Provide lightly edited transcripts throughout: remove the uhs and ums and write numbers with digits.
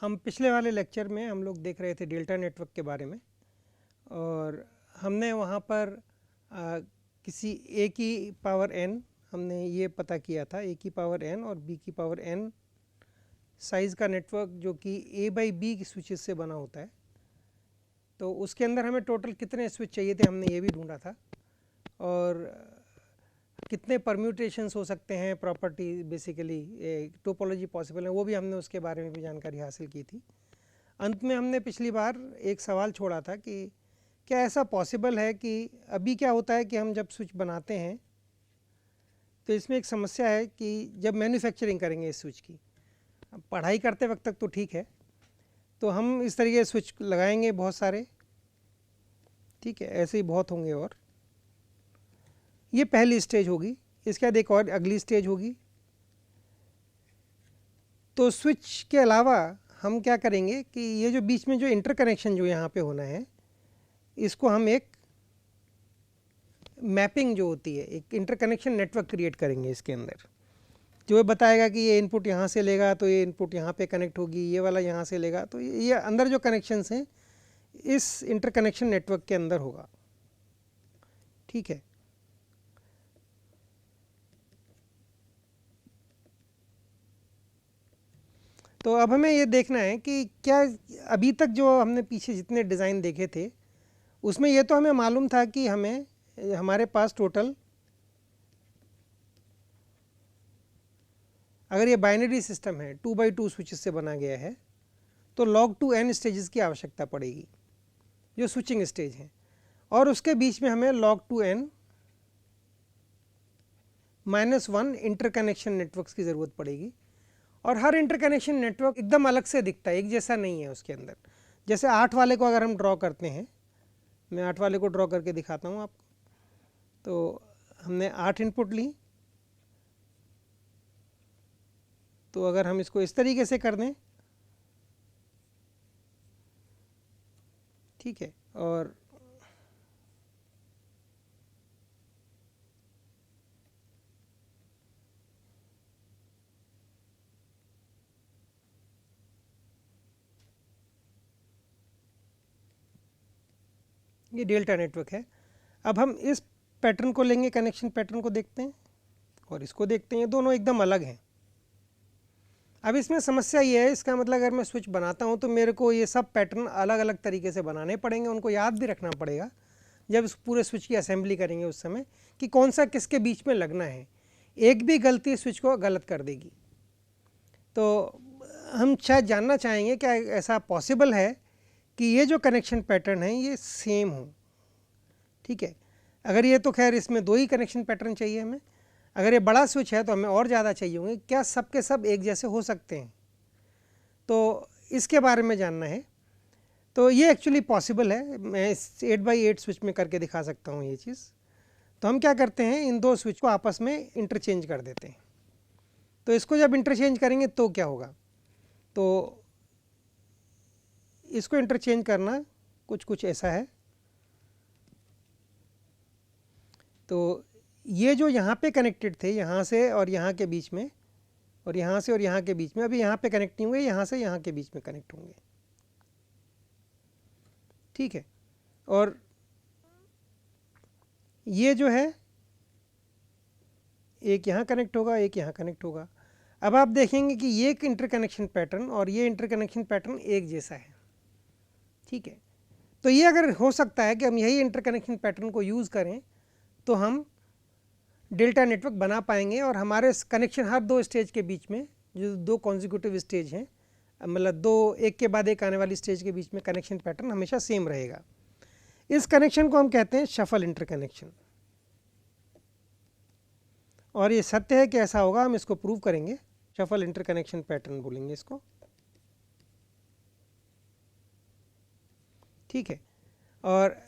हम पिछले वाले लेक्चर में हम लोग देख रहे थे डेल्टा नेटवर्क के बारे में, और हमने वहाँ पर किसी a की पावर n हमने ये पता किया था, a की पावर n और b की पावर n साइज़ का नेटवर्क जो कि a बाई b की स्विचेस से बना होता है। तो उसके अंदर हमें टोटल कितने स्विच चाहिए थे हमने ये भी ढूंढा था, और कितने परम्यूटेशंस हो सकते हैं, प्रॉपर्टी बेसिकली टोपोलॉजी पॉसिबल है, वो भी हमने उसके बारे में भी जानकारी हासिल की थी। अंत में हमने पिछली बार एक सवाल छोड़ा था कि क्या ऐसा पॉसिबल है कि अभी क्या होता है कि हम जब स्विच बनाते हैं तो इसमें एक समस्या है कि जब मैन्युफैक्चरिंग करेंगे इस स्विच की, पढ़ाई करते वक्त तक तो ठीक है, तो हम इस तरीके से स्विच लगाएंगे बहुत सारे, ठीक है, ऐसे ही बहुत होंगे। और ये पहली स्टेज होगी, इसके बाद एक और अगली स्टेज होगी। तो स्विच के अलावा हम क्या करेंगे कि ये जो बीच में जो इंटरकनेक्शन जो यहाँ पे होना है, इसको हम एक मैपिंग जो होती है, एक इंटरकनेक्शन नेटवर्क क्रिएट करेंगे इसके अंदर, जो बताएगा कि ये इनपुट यहाँ से लेगा तो ये इनपुट यहाँ पे कनेक्ट होगी, ये वाला यहाँ से लेगा, तो ये अंदर जो कनेक्शंस हैं इस इंटरकनेक्शन नेटवर्क के अंदर होगा, ठीक है। तो अब हमें ये देखना है कि क्या अभी तक जो हमने पीछे जितने डिज़ाइन देखे थे उसमें ये तो हमें मालूम था कि हमें हमारे पास टोटल, अगर ये बाइनरी सिस्टम है 2x2 स्विचेस से बना गया है तो log 2 n स्टेजेस की आवश्यकता पड़ेगी जो स्विचिंग स्टेज हैं, और उसके बीच में हमें log 2 n -1 इंटरकनेक्शन नेटवर्क्स की ज़रूरत पड़ेगी। और हर इंटरकनेक्शन नेटवर्क एकदम अलग से दिखता है, एक जैसा नहीं है उसके अंदर। जैसे 8 वाले को अगर हम ड्रॉ करते हैं, मैं 8 वाले को ड्रॉ करके दिखाता हूँ आपको। तो हमने 8 इनपुट ली, तो अगर हम इसको इस तरीके से कर दें, ठीक है, और ये डेल्टा नेटवर्क है। अब हम इस पैटर्न को लेंगे, कनेक्शन पैटर्न को देखते हैं और इसको देखते हैं, ये दोनों एकदम अलग हैं। अब इसमें समस्या ये है, इसका मतलब अगर मैं स्विच बनाता हूँ तो मेरे को ये सब पैटर्न अलग अलग तरीके से बनाने पड़ेंगे, उनको याद भी रखना पड़ेगा जब इस पूरे स्विच की असेंबली करेंगे उस समय कि कौन सा किसके बीच में लगना है। एक भी गलती स्विच को गलत कर देगी। तो हम शायद जानना चाहेंगे क्या ऐसा पॉसिबल है कि ये जो कनेक्शन पैटर्न है ये सेम हो, ठीक है। अगर ये तो खैर इसमें 2 ही कनेक्शन पैटर्न चाहिए हमें, अगर ये बड़ा स्विच है तो हमें और ज़्यादा चाहिए होंगे। क्या सब के सब एक जैसे हो सकते हैं? तो इसके बारे में जानना है। तो ये एक्चुअली पॉसिबल है, मैं इस 8x8 स्विच में करके दिखा सकता हूँ ये चीज़। तो हम क्या करते हैं, इन दो स्विच को आपस में इंटरचेंज कर देते हैं। तो इसको जब इंटरचेंज करेंगे तो क्या होगा, तो इसको इंटरचेंज करना कुछ ऐसा है। तो ये जो यहाँ पे कनेक्टेड थे, यहाँ से और यहाँ के बीच में, और यहाँ से और यहाँ के बीच में, अभी यहाँ पे कनेक्ट नहीं होंगे, यहाँ से यहाँ के बीच में कनेक्ट होंगे, ठीक है। और ये जो है एक यहाँ कनेक्ट होगा, एक यहाँ कनेक्ट होगा। अब आप देखेंगे कि ये एक इंटरकनेक्शन पैटर्न और ये इंटरकनेक्शन पैटर्न एक जैसा है, ठीक है। तो ये अगर हो सकता है कि हम यही इंटरकनेक्शन पैटर्न को यूज़ करें तो हम डेल्टा नेटवर्क बना पाएंगे, और हमारे कनेक्शन हर 2 स्टेज के बीच में, जो 2 कॉन्जिक्यूटिव स्टेज हैं, मतलब 2 एक के बाद एक आने वाली स्टेज के बीच में कनेक्शन पैटर्न हमेशा सेम रहेगा। इस कनेक्शन को हम कहते हैं शफल इंटरकनेक्शन, और ये सत्य है कि ऐसा होगा, हम इसको प्रूव करेंगे। शफल इंटरकनेक्शन पैटर्न बोलेंगे इसको, ठीक है। और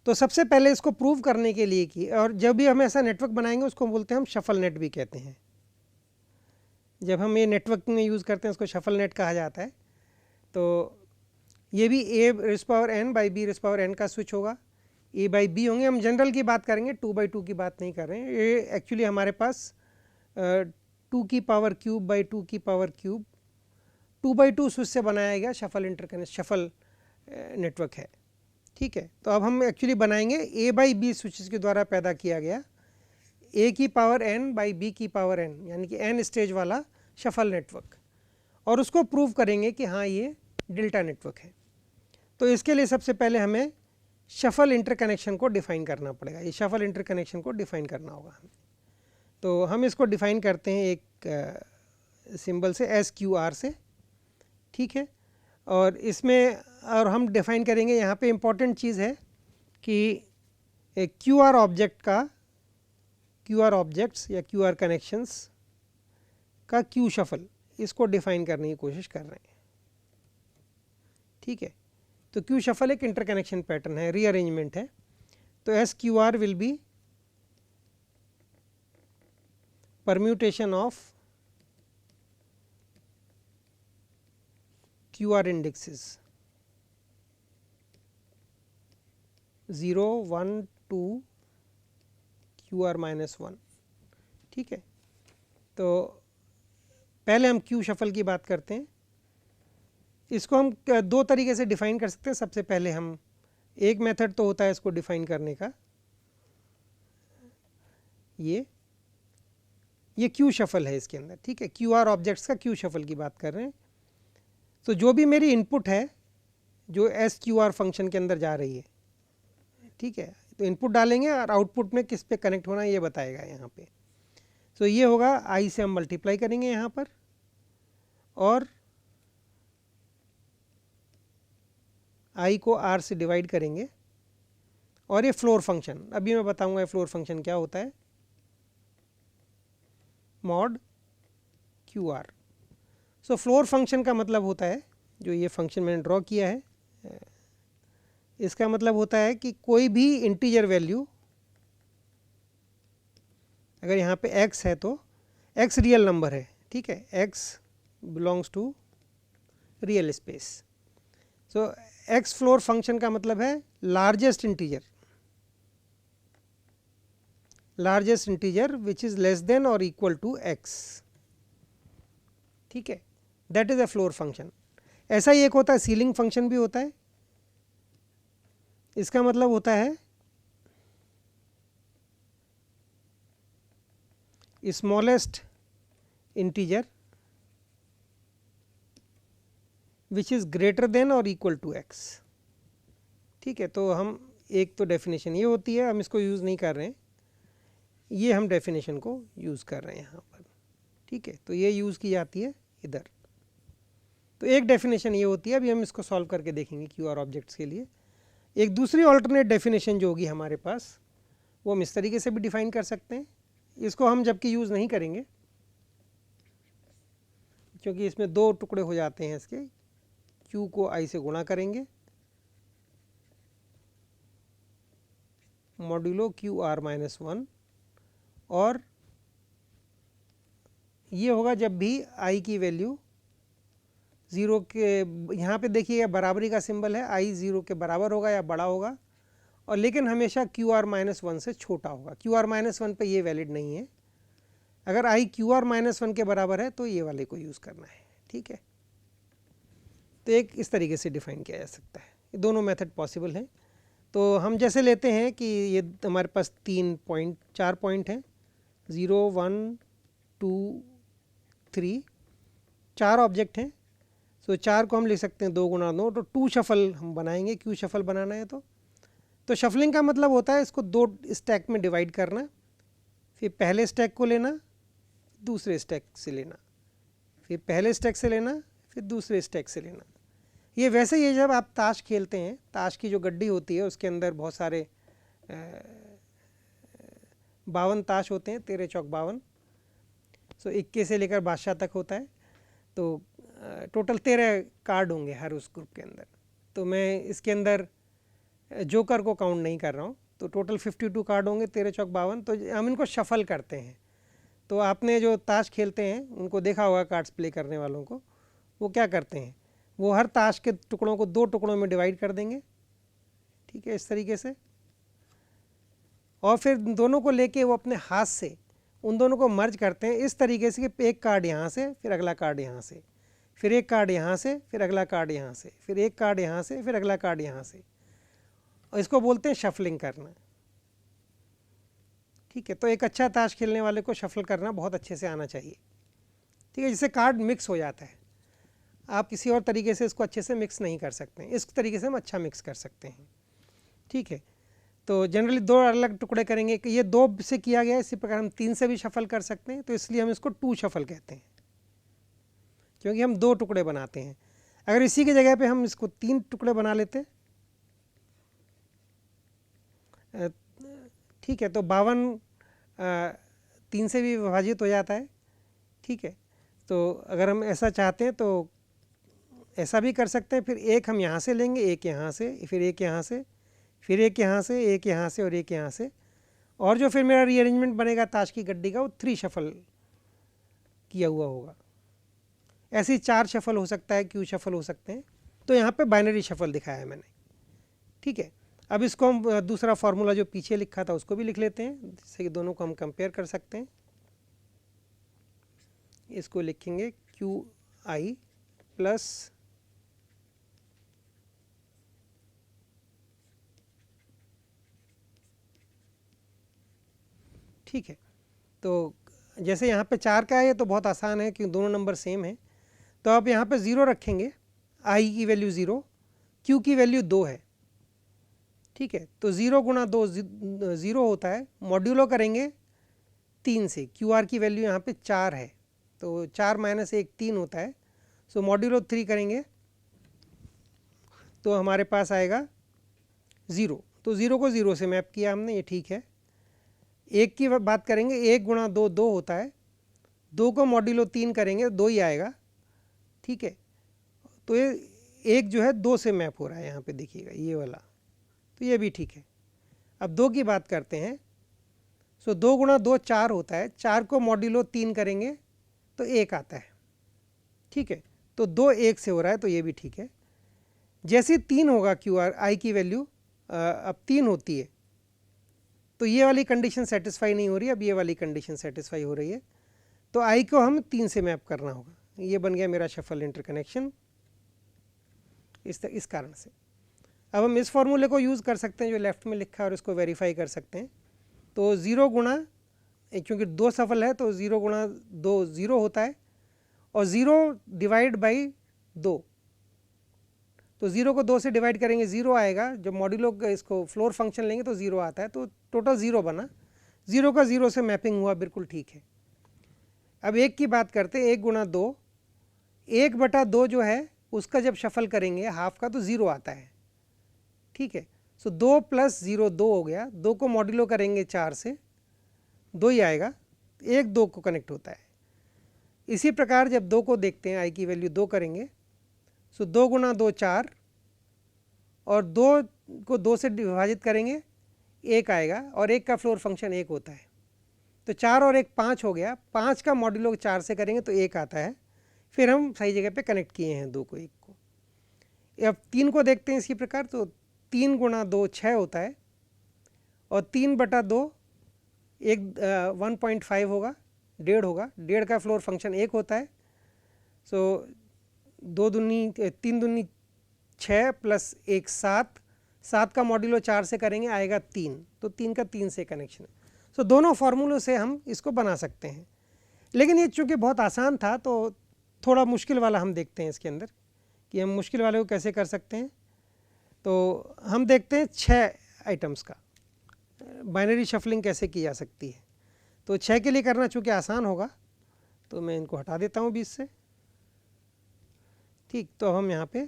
तो सबसे पहले इसको प्रूव करने के लिए कि, और जब भी हम ऐसा नेटवर्क बनाएंगे उसको बोलते हैं हम शफल नेट भी कहते हैं। जब हम ये नेटवर्किंग में यूज़ करते हैं उसको शफल नेट कहा जाता है। तो ये भी a rays power n by b rays power n का स्विच होगा, a बाई b होंगे। हम जनरल की बात करेंगे, 2x2 की बात नहीं कर रहे हैं। ये एक्चुअली हमारे पास 2 की पावर क्यूब बाई 2 की पावर क्यूब 2x2 स्विच से बनाया गया शफल नेटवर्क है, ठीक है। तो अब हम एक्चुअली बनाएंगे A/B स्विचेस के द्वारा पैदा किया गया A की पावर n बाई B की पावर n, यानी कि n स्टेज वाला शफल नेटवर्क, और उसको प्रूव करेंगे कि हाँ ये डेल्टा नेटवर्क है। तो इसके लिए सबसे पहले हमें शफल इंटरकनेक्शन को डिफाइन करना पड़ेगा, ये शफल इंटरकनेक्शन को डिफाइन करना होगा हमें। तो हम इसको डिफाइन करते हैं एक सिंबल से SQR से, ठीक है। और इसमें और हम डिफाइन करेंगे, यहाँ पे इम्पॉर्टेंट चीज़ है कि QR ऑब्जेक्ट का QR ऑब्जेक्ट्स या QR कनेक्शंस का Q शफल, इसको डिफाइन करने की कोशिश कर रहे हैं, ठीक है। तो Q शफल एक इंटरकनेक्शन पैटर्न है, रीअरेंजमेंट है। तो SQR will be permutation of QR indexes 0, 1, 2 QR minus 1, ठीक है। तो पहले हम Q शफल की बात करते हैं। इसको हम दो तरीके से डिफाइन कर सकते हैं। सबसे पहले हम एक मेथड तो होता है इसको डिफाइन करने का, ये Q शफल है इसके अंदर, ठीक है। QR ऑब्जेक्ट्स का Q शफल की बात कर रहे हैं। तो जो भी मेरी इनपुट है जो SQR फंक्शन के अंदर जा रही है, ठीक है, तो इनपुट डालेंगे और आउटपुट में किस पे कनेक्ट होना है ये बताएगा यहाँ पे। तो ये होगा I से हम मल्टीप्लाई करेंगे यहाँ पर, और I को R से डिवाइड करेंगे, और ये फ्लोर फंक्शन, अभी मैं बताऊंगा ये फ्लोर फंक्शन क्या होता है, मॉड QR। सो फ्लोर फंक्शन का मतलब होता है, जो ये फंक्शन मैंने ड्रॉ किया है, इसका मतलब होता है कि कोई भी इंटीजर वैल्यू, अगर यहाँ पे x है तो x रियल नंबर है, ठीक है, x belongs to real space. So x floor function का मतलब है largest integer which is less than or equal to x, ठीक है, that is a floor function. ऐसा ही एक होता है सीलिंग फंक्शन भी होता है। इसका मतलब होता है smallest integer which is greater than or equal to x, ठीक है। तो हम एक तो डेफिनेशन ये होती है, हम इसको यूज़ नहीं कर रहे हैं, ये हम डेफिनेशन को यूज़ कर रहे हैं यहाँ पर, ठीक है। तो ये यूज़ की जाती है इधर। तो एक डेफिनेशन ये होती है, अभी हम इसको सॉल्व करके देखेंगे QR ऑब्जेक्ट्स के लिए। एक दूसरी ऑल्टरनेट डेफिनेशन जो होगी हमारे पास, वो हम इस तरीके से भी डिफाइन कर सकते हैं। इसको हम जबकि यूज़ नहीं करेंगे क्योंकि इसमें दो टुकड़े हो जाते हैं इसके, Q को I से गुणा करेंगे, मॉड्यूलो QR माइनस 1, और ये होगा जब भी I की वैल्यू 0 के, यहाँ पे देखिए बराबरी का सिंबल है, I 0 के बराबर होगा या बड़ा होगा, और लेकिन हमेशा QR माइनस 1 से छोटा होगा। QR माइनस 1 पर ये वैलिड नहीं है, अगर I QR माइनस 1 के बराबर है तो ये वाले को यूज़ करना है, ठीक है। तो एक इस तरीके से डिफाइन किया जा सकता है, ये दोनों मेथड पॉसिबल हैं। तो हम जैसे लेते हैं कि ये हमारे पास 4 पॉइंट हैं, 0, 1, 2, 3, 4 ऑब्जेक्ट हैं। सो 4 को हम लिख सकते हैं 2 गुणा 2, तो 2 शफल हम बनाएंगे। Q शफल बनाना है तो शफलिंग का मतलब होता है इसको 2 स्टैक में डिवाइड करना, फिर पहले स्टैक को लेना, दूसरे स्टैक से लेना, फिर पहले स्टैक से लेना, फिर दूसरे स्टैक से लेना। ये वैसे ही है जब आप ताश खेलते हैं, ताश की जो गड्डी होती है उसके अंदर बहुत सारे 52 ताश होते हैं, 13 चौक 52। सो 21 से लेकर बादशाह तक होता है, तो टोटल 13 कार्ड होंगे हर उस ग्रुप के अंदर। तो मैं इसके अंदर जोकर को काउंट नहीं कर रहा हूँ, तो टोटल 52 कार्ड होंगे, 13 चौक 52। तो हम इनको शफल करते हैं। तो आपने जो ताश खेलते हैं उनको देखा होगा, कार्ड्स प्ले करने वालों को, वो क्या करते हैं, वो हर ताश के टुकड़ों को 2 टुकड़ों में डिवाइड कर देंगे, ठीक है, इस तरीके से, और फिर दोनों को लेके वो अपने हाथ से उन दोनों को मर्ज करते हैं इस तरीके से कि एक कार्ड यहाँ से, फिर अगला कार्ड यहाँ से, फिर एक कार्ड यहाँ से, फिर अगला कार्ड यहाँ से, फिर एक कार्ड यहाँ से, फिर अगला कार्ड यहाँ से, और इसको बोलते हैं शफलिंग करना। ठीक है, तो एक अच्छा ताश खेलने वाले को शफल करना बहुत अच्छे से आना चाहिए। ठीक है, जिससे कार्ड मिक्स हो जाता है। आप किसी और तरीके से इसको अच्छे से मिक्स नहीं कर सकते हैं, इस तरीके से हम अच्छा मिक्स कर सकते हैं। ठीक है, तो जनरली दो अलग टुकड़े करेंगे, कि ये दो से किया गया है, इसी प्रकार हम तीन से भी शफल कर सकते हैं, तो इसलिए हम इसको टू शफल कहते हैं, क्योंकि हम दो टुकड़े बनाते हैं। अगर इसी की जगह पे हम इसको तीन टुकड़े बना लेते, ठीक है, तो 52 3 से भी विभाजित हो जाता है। ठीक है, तो अगर हम ऐसा चाहते हैं तो ऐसा भी कर सकते हैं। फिर एक हम यहाँ से लेंगे, एक यहाँ से, फिर एक यहाँ से, फिर एक यहाँ से, एक यहाँ से और एक यहाँ से, और जो फिर मेरा रीअरेंजमेंट बनेगा ताश की गड्डी का, वो 3 शफल किया हुआ होगा। ऐसे ही 4 शफल हो सकता है, क्यू शफल हो सकते हैं। तो यहाँ पे बाइनरी शफल दिखाया है मैंने। ठीक है, अब इसको हम दूसरा फार्मूला जो पीछे लिखा था उसको भी लिख लेते हैं, जिससे कि दोनों को हम कंपेयर कर सकते हैं। इसको लिखेंगे क्यू आई प्लस ठीक है, तो जैसे यहाँ पे 4 का है, ये तो बहुत आसान है क्योंकि दोनों नंबर सेम है। तो आप यहाँ पे 0 रखेंगे, आई की वैल्यू 0, क्यू की वैल्यू 2 है। ठीक है, तो 0 गुणा 2 0 होता है, मॉड्यूलो करेंगे 3 से, क्यू आर की वैल्यू यहाँ पे 4 है, तो 4 माइनस 1 3 होता है। सो मॉड्यूलो 3 करेंगे तो हमारे पास आएगा 0। तो 0 को 0 से मैप किया हमने, ये ठीक है। एक की बात करेंगे, 1 गुणा 2 2 होता है, 2 को मॉड्यूलो 3 करेंगे 2 ही आएगा। ठीक है, तो ये एक जो है 2 से मैप हो रहा है, यहाँ पे देखिएगा ये वाला, तो ये भी ठीक है। अब 2 की बात करते हैं, सो 2 गुणा 2 4 होता है, 4 को मॉड्यूलो 3 करेंगे तो 1 आता है। ठीक है, तो 2 1 से हो रहा है, तो ये भी ठीक है। जैसे 3 होगा क्यू आर आई की वैल्यू अब 3 होती है, तो ये वाली कंडीशन सेटिस्फाई नहीं हो रही, अब ये वाली कंडीशन सेटिस्फाई हो रही है, तो आई को हम 3 से मैप करना होगा। ये बन गया मेरा शफल इंटरकनेक्शन इस कारण से। अब हम इस फॉर्मूले को यूज़ कर सकते हैं जो लेफ्ट में लिखा है, और इसको वेरीफाई कर सकते हैं। तो 0 गुणा, क्योंकि 2 सफल है तो 0 गुणा 2 0 होता है, और 0 डिवाइड बाई 2, तो 0 को 2 से डिवाइड करेंगे 0 आएगा। जब मॉड्यूलो इसको फ्लोर फंक्शन लेंगे तो 0 आता है, तो टोटल 0 बना। 0 का 0 से मैपिंग हुआ, बिल्कुल ठीक है। अब 1 की बात करते हैं, 1 गुणा 2, 1/2 जो है उसका जब शफल करेंगे हाफ का तो 0 आता है। ठीक है, सो 2 प्लस 0 2 हो गया, 2 को मॉड्यूलो करेंगे 4 से, 2 ही आएगा, 1 2 को कनेक्ट होता है। इसी प्रकार जब 2 को देखते हैं, आई की वैल्यू 2 करेंगे, सो 2 गुणा 2 4, और 2 को 2 से विभाजित करेंगे 1 आएगा, और 1 का फ्लोर फंक्शन 1 होता है, तो 4 और 1 5 हो गया, 5 का मॉड्यूलो 4 से करेंगे तो 1 आता है। फिर हम सही जगह पे कनेक्ट किए हैं 2 को 1 को। अब 3 को देखते हैं इसी प्रकार, तो 3 गुणा 2 6 होता है, और 3/2 1.5 होगा, 1.5 होगा, 1.5 का फ्लोर फंक्शन 1 होता है। सो 2 दूनी 3 दूनी 6 प्लस 1 7, 7 का मॉड्यूलो 4 से करेंगे आएगा 3, तो 3 का 3 से कनेक्शन है। सो दोनों फार्मूलों से हम इसको बना सकते हैं, लेकिन ये चूँकि बहुत आसान था तो थोड़ा मुश्किल वाला हम देखते हैं इसके अंदर, कि हम मुश्किल वाले को कैसे कर सकते हैं। तो हम देखते हैं 6 आइटम्स का बाइनरी शफलिंग कैसे की जा सकती है। तो 6 के लिए करना चूँकि आसान होगा, तो मैं इनको हटा देता हूँ 20 से। ठीक, तो हम यहाँ पे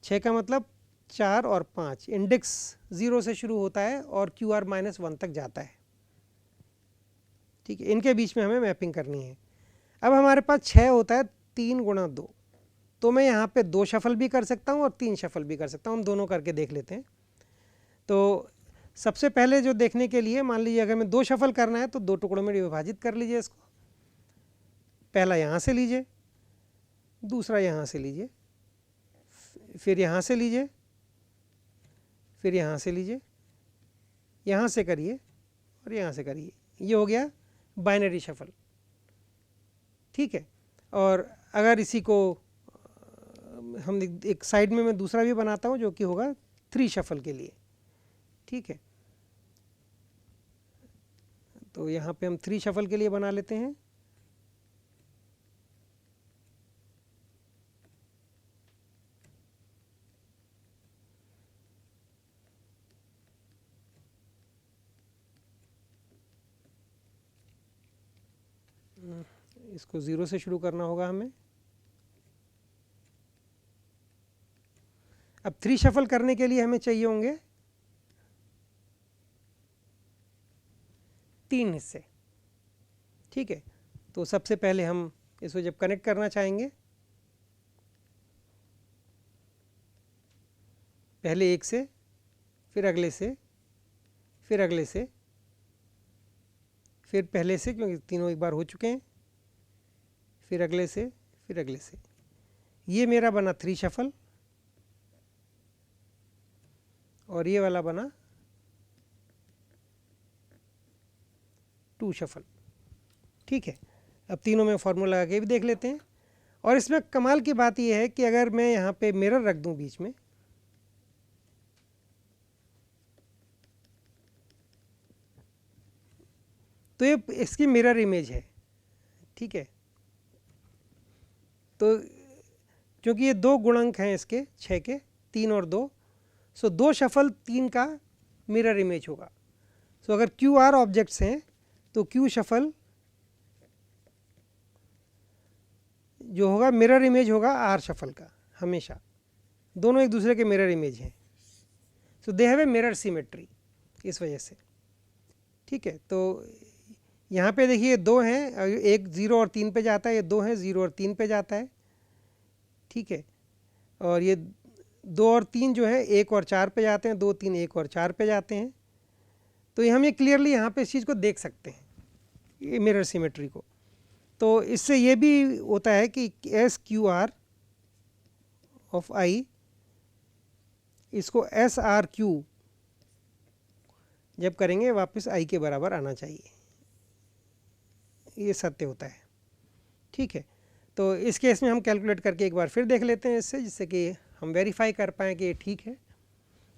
6 का मतलब 4 और 5, इंडेक्स 0 से शुरू होता है और QR -1 तक जाता है। ठीक है, इनके बीच में हमें मैपिंग करनी है। अब हमारे पास 6 होता है 3 गुणा 2, तो मैं यहाँ पे 2 शफल भी कर सकता हूँ और 3 शफल भी कर सकता हूँ। हम दोनों करके देख लेते हैं। तो सबसे पहले जो देखने के लिए, मान लीजिए अगर मैं 2 शफल करना है तो 2 टुकड़ों में विभाजित कर लीजिए इसको। पहला यहाँ से लीजिए, दूसरा यहाँ से लीजिए, फिर यहाँ से लीजिए, फिर यहाँ से लीजिए, यहाँ से करिए और यहाँ से करिए। ये हो गया बाइनरी शफल। ठीक है, और अगर इसी को हम एक साइड में मैं दूसरा भी बनाता हूँ जो कि होगा 3 शफल के लिए, ठीक है। तो यहाँ पे हम 3 शफल के लिए बना लेते हैं। इसको 0 से शुरू करना होगा हमें। अब 3 शफल करने के लिए हमें चाहिए होंगे 3 हिस्से, ठीक है। तो सबसे पहले हम इसको जब कनेक्ट करना चाहेंगे, पहले एक से, फिर अगले से, फिर अगले से, फिर पहले से, क्योंकि तीनों एक बार हो चुके हैं, फिर अगले से, फिर अगले से। ये मेरा बना 3 शफल और ये वाला बना 2 शफल, ठीक है। अब तीनों में फॉर्मूला लगा के भी देख लेते हैं। और इसमें कमाल की बात यह है कि अगर मैं यहाँ पे मिरर रख दूँ बीच में, तो ये इसकी मिरर इमेज है, ठीक है। तो क्योंकि ये 2 गुणक हैं इसके 6 के, 3 और 2, सो 2 शफल 3 का मिरर इमेज होगा। सो अगर क्यू आर ऑब्जेक्ट्स हैं तो क्यू शफल जो होगा मिरर इमेज होगा आर शफल का, हमेशा दोनों एक दूसरे के मिरर इमेज हैं। So they have a mirror symmetry, इस वजह से, ठीक है। तो यहाँ पे देखिए 2 हैं, एक 0 और 3 पे जाता है, ये 2 हैं 0 और 3 पे जाता है, ठीक है। और ये 2 और 3 जो है 1 और 4 पे जाते हैं, 2 3 1 और 4 पे जाते हैं। तो ये हम ये क्लियरली यहाँ पे इस चीज़ को देख सकते हैं, ये मिरर सिमेट्री को। तो इससे ये भी होता है कि एस क्यू आर ऑफ आई, इसको एस आर क्यू जब करेंगे वापस आई के बराबर आना चाहिए, ये सत्य होता है, ठीक है। तो इस केस में हम कैलकुलेट करके एक बार फिर देख लेते हैं इससे, जिससे कि हम वेरीफाई कर पाएँ कि ये ठीक है।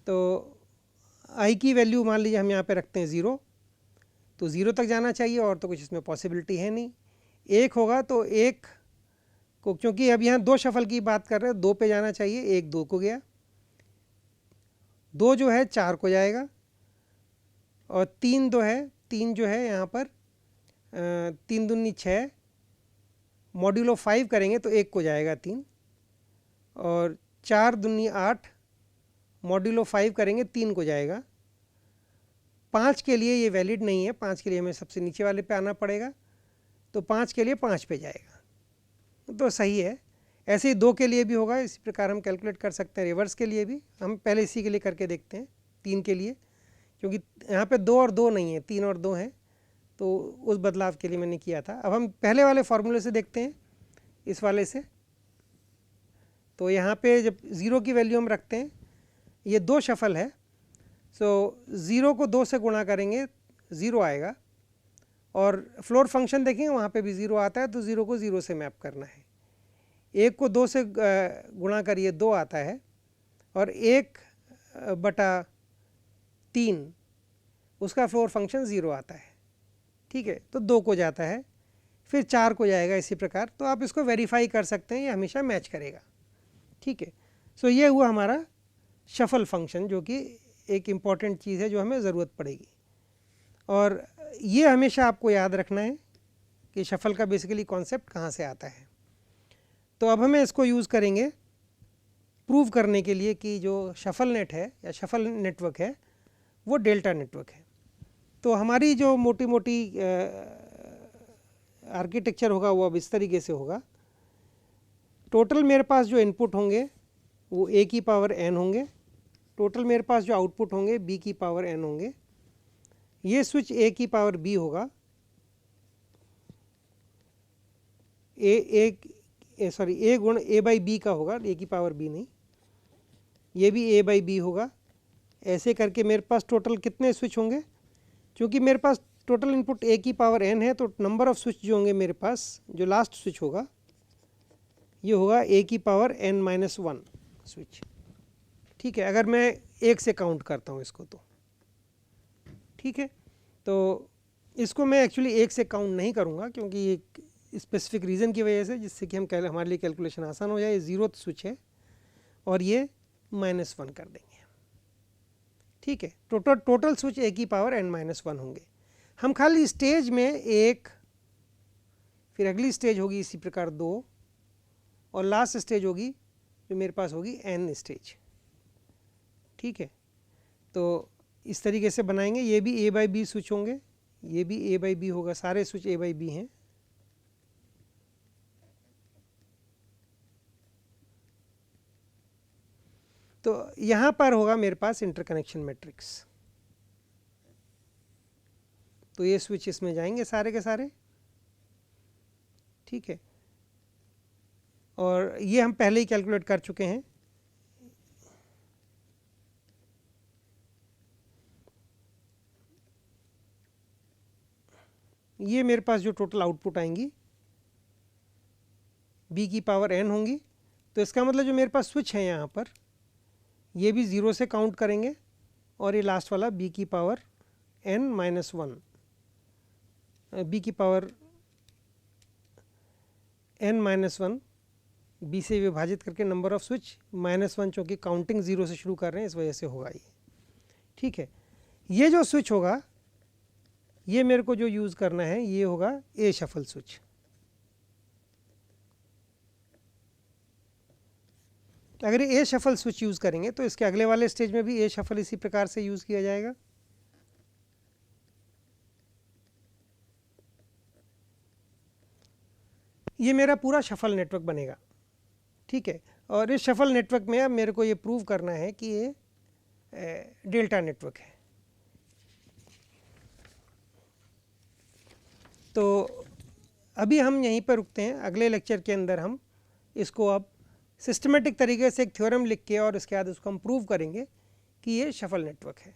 तो आई की वैल्यू मान लीजिए हम यहाँ पे रखते हैं 0, तो 0 तक जाना चाहिए, और तो कुछ इसमें पॉसिबिलिटी है नहीं। 1 होगा तो 1 को, क्योंकि अब यहाँ 2 शफल की बात कर रहे हैं, 2 पे जाना चाहिए, 1 2 को गया, 2 जो है 4 को जाएगा, और 3 3 जो है यहाँ पर 3 दूनी 6, मॉड्यूलो 5 करेंगे तो 1 को जाएगा 3, और 4 दूनी 8, मॉड्यूलो 5 करेंगे 3 को जाएगा। 5 के लिए ये वैलिड नहीं है, 5 के लिए हमें सबसे नीचे वाले पे आना पड़ेगा, तो 5 के लिए 5 पे जाएगा, तो सही है। ऐसे ही 2 के लिए भी होगा, इसी प्रकार हम कैलकुलेट कर सकते हैं रिवर्स के लिए भी। हम पहले इसी के लिए करके देखते हैं 3 के लिए, क्योंकि यहाँ पे 2 और 2 नहीं है, 3 और 2 हैं, तो उस बदलाव के लिए मैंने किया था। अब हम पहले वाले फार्मूले से देखते हैं, इस वाले से। तो यहाँ पे जब 0 की वैल्यू हम रखते हैं, ये 2 शफल है, सो 0 को 2 से गुणा करेंगे 0 आएगा, और फ्लोर फंक्शन देखेंगे वहाँ पे भी 0 आता है, तो 0 को 0 से मैप करना है। 1 को 2 से गुणा करिए 2 आता है, और 1/3 उसका फ्लोर फंक्शन 0 आता है, ठीक है। तो 2 को जाता है, फिर 4 को जाएगा, इसी प्रकार। तो आप इसको वेरीफाई कर सकते हैं, ये हमेशा मैच करेगा, ठीक है। सो ये हुआ हमारा शफल फंक्शन, जो कि एक इम्पॉर्टेंट चीज़ है जो हमें ज़रूरत पड़ेगी। और ये हमेशा आपको याद रखना है कि शफल का बेसिकली कॉन्सेप्ट कहाँ से आता है। तो अब हमें इसको यूज़ करेंगे प्रूव करने के लिए कि जो शफल नेट है या शफल नेटवर्क है वो डेल्टा नेटवर्क है। तो हमारी जो मोटी मोटी आर्किटेक्चर होगा वो अब इस तरीके से होगा। टोटल मेरे पास जो इनपुट होंगे वो a की पावर n होंगे, टोटल मेरे पास जो आउटपुट होंगे b की पावर n होंगे। ये स्विच a की पावर b होगा, a गुण a बाई b का होगा, a की पावर b नहीं, ये भी a बाई b होगा। ऐसे करके मेरे पास टोटल कितने स्विच होंगे, क्योंकि मेरे पास टोटल इनपुट a की पावर n है, तो नंबर ऑफ स्विच जो होंगे मेरे पास, जो लास्ट स्विच होगा ये होगा ए की पावर n-1 स्विच। ठीक है, अगर मैं 1 से काउंट करता हूँ इसको तो ठीक है। तो इसको मैं एक्चुअली 1 से काउंट नहीं करूँगा क्योंकि एक स्पेसिफिक रीज़न की वजह से, जिससे कि हमारे लिए कैलकुलेशन आसान हो जाए। ये 0th स्विच है और ये -1 कर देंगे। ठीक है, टोटल स्विच ए की पावर n-1 होंगे। हम खाली स्टेज में 1, फिर अगली स्टेज होगी इसी प्रकार 2 और लास्ट स्टेज होगी जो मेरे पास होगी n स्टेज। ठीक है, तो इस तरीके से बनाएंगे। ये भी a बाई बी स्विच होंगे, ये भी a बाई बी होगा, सारे स्विच a बाई बी हैं। तो यहाँ पर होगा मेरे पास इंटरकनेक्शन मैट्रिक्स। तो ये स्विच इसमें जाएंगे सारे के सारे। ठीक है, और ये हम पहले ही कैलकुलेट कर चुके हैं। ये मेरे पास जो टोटल आउटपुट आएंगी b की पावर n होंगी। तो इसका मतलब जो मेरे पास स्विच है यहाँ पर, ये भी 0 से काउंट करेंगे और ये लास्ट वाला b की पावर n-1, b की पावर n-1 b से विभाजित करके नंबर ऑफ स्विच -1, चूँकि काउंटिंग 0 से शुरू कर रहे हैं इस वजह से होगा ये। ठीक है, ये जो स्विच होगा ये मेरे को जो यूज़ करना है ये होगा ए शफल स्विच। अगर ये ए शफल स्विच यूज़ करेंगे तो इसके अगले वाले स्टेज में भी ए शफल इसी प्रकार से यूज़ किया जाएगा। ये मेरा पूरा शफल नेटवर्क बनेगा। ठीक है, और इस शफल नेटवर्क में अब मेरे को ये प्रूव करना है कि ये डेल्टा नेटवर्क है। तो अभी हम यहीं पर रुकते हैं। अगले लेक्चर के अंदर हम इसको अब सिस्टमेटिक तरीके से एक थ्योरम लिख के और इसके बाद उसको हम प्रूव करेंगे कि ये शफल नेटवर्क है।